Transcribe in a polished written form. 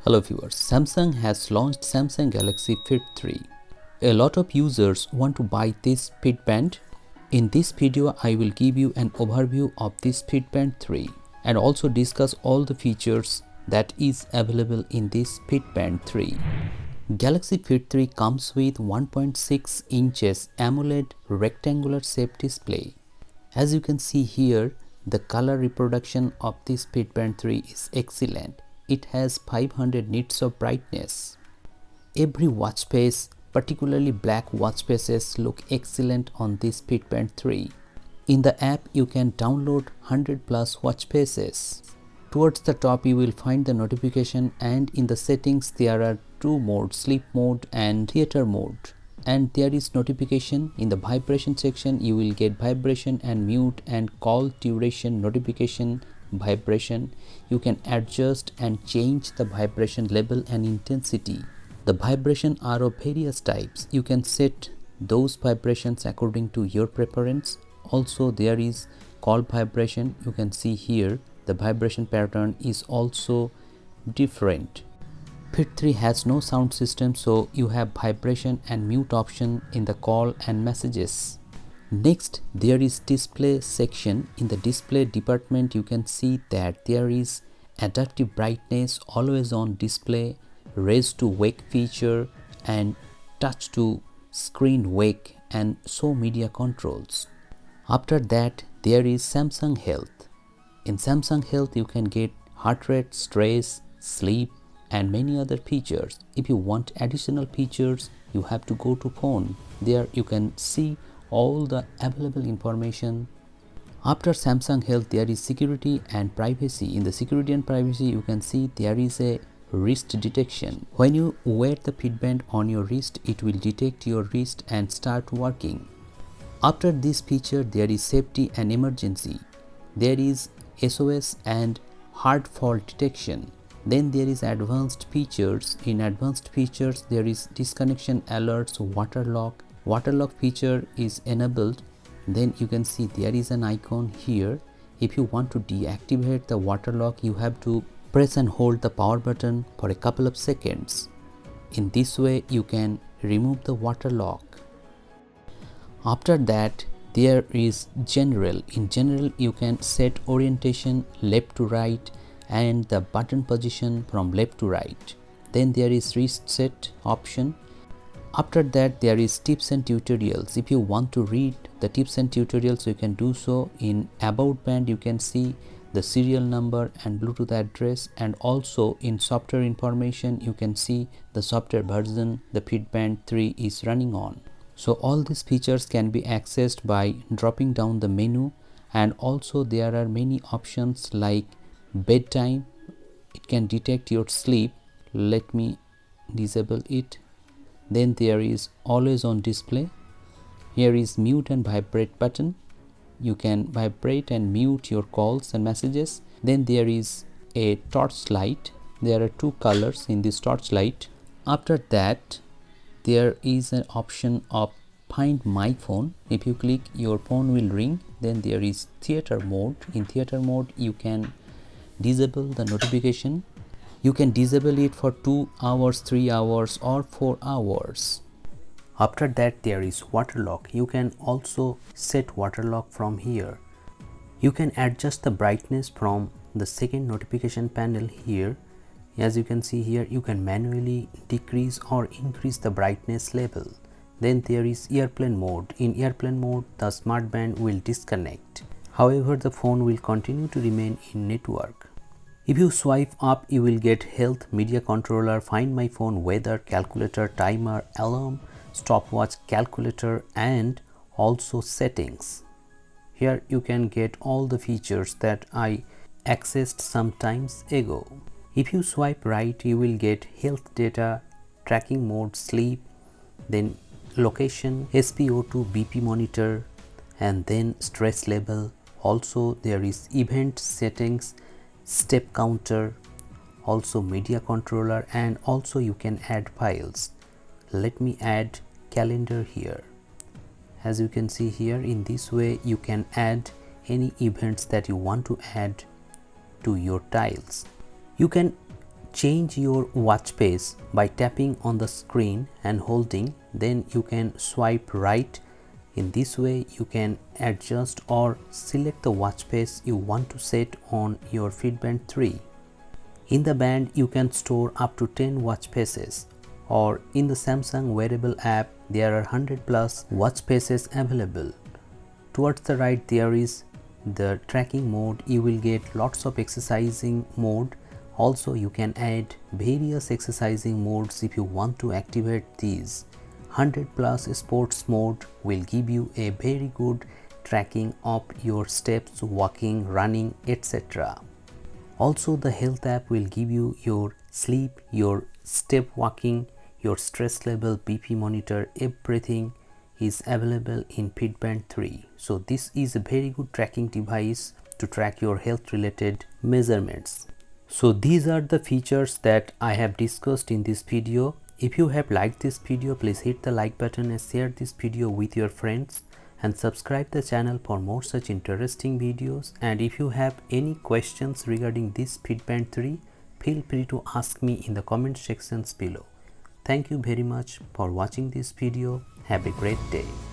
Hello viewers, Samsung has launched Samsung Galaxy Fit 3. A lot of users want to buy this Fitband. In this video, I will give you an overview of this Fitband 3 and also discuss all the features that is available in this Fitband 3. Galaxy Fit 3 comes with 1.6 inches AMOLED rectangular shape display. As you can see here, the color reproduction of this Fitband 3 is excellent. It has 500 nits of brightness. Every watch face, particularly black watch faces, look excellent on this Fitband 3. In the app, you can download 100 plus watch faces. Towards the top, you will find the notification, and in the settings there are two modes, sleep mode and theater mode. And there is notification. In the vibration section, you will get vibration and mute and call duration, notification, vibration. You can adjust and change the vibration level and intensity. The vibration are of various types. You can set those vibrations according to your preference. Also, there is call vibration. You can see here the vibration pattern is also different. Fit 3 has no sound system, so you have vibration and mute option in the call and messages. Next, there is display section. In the display department, you can see that there is adaptive brightness, always on display, raise to wake feature, and touch to screen wake, and show media controls. After that, there is Samsung Health. In Samsung Health, you can get heart rate, stress, sleep, and many other features. If you want additional features, you have to go to phone. There you can see all the available information. After Samsung Health, there is security and privacy. In the security and privacy, you can see there is a wrist detection. When you wear the Fitband on your wrist, it will detect your wrist and start working. After this feature, there is safety and emergency. There is SOS and hard fall detection. Then there is advanced features. In advanced features, there is disconnection alerts, water lock. Water lock feature is enabled. Then you can see there is an icon here. If you want to deactivate the water lock, you have to press and hold the power button for a couple of seconds. In this way, you can remove the water lock. After that, there is general. In general, you can set orientation left to right and the button position from left to right. Then there is wrist set option. After that, there is tips and tutorials. If you want to read the tips and tutorials, you can do so. In about band, you can see the serial number and Bluetooth address, and also in software information, you can see the software version the Fitband 3 is running on. So all these features can be accessed by dropping down the menu, and also there are many options like bedtime. It can detect your sleep. Let me disable it. Then there is always on display. Here is mute and vibrate button. You can vibrate and mute your calls and messages. Then there is a torch light. There are two colors in this torch light. After that, there is an option of find my phone. If you click, your phone will ring. Then there is theater mode. In theater mode, you can disable the notification. You can disable it for 2 hours, 3 hours, or 4 hours. After that, there is water lock. You can also set water lock from here. You can adjust the brightness from the second notification panel here. As you can see here, you can manually decrease or increase the brightness level. Then there is airplane mode. In airplane mode, the smart band will disconnect. However, the phone will continue to remain in network. If you swipe up, you will get health, media controller, find my phone, weather, calculator, timer, alarm, stopwatch, calculator, and also settings. Here you can get all the features that I accessed some times ago. If you swipe right, you will get health data, tracking mode, sleep, then location, SpO2, BP monitor, and then stress level. Also there is event settings, step counter, also media controller, and also you can add files. Let me add calendar here. As you can see here, in this way you can add any events that you want to add to your tiles. You can change your watch face by tapping on the screen and holding, then you can swipe right. In this way you can adjust or select the watch face you want to set on your Fitband 3. In the band you can store up to 10 watch faces, or in the Samsung wearable app there are 100 plus watch faces available. Towards the right there is the tracking mode. You will get lots of exercising mode. Also you can add various exercising modes if you want to activate these. 100 plus sports mode will give you a very good tracking of your steps, walking, running, etc. Also the health app will give you your sleep, your step walking, your stress level, BP monitor, everything is available in Fitband 3. So this is a very good tracking device to track your health related measurements. So these are the features that I have discussed in this video. If you have liked this video, please hit the like button and share this video with your friends, and subscribe the channel for more such interesting videos. And if you have any questions regarding this Fitband 3, feel free to ask me in the comment sections below. Thank you very much for watching this video. Have a great day.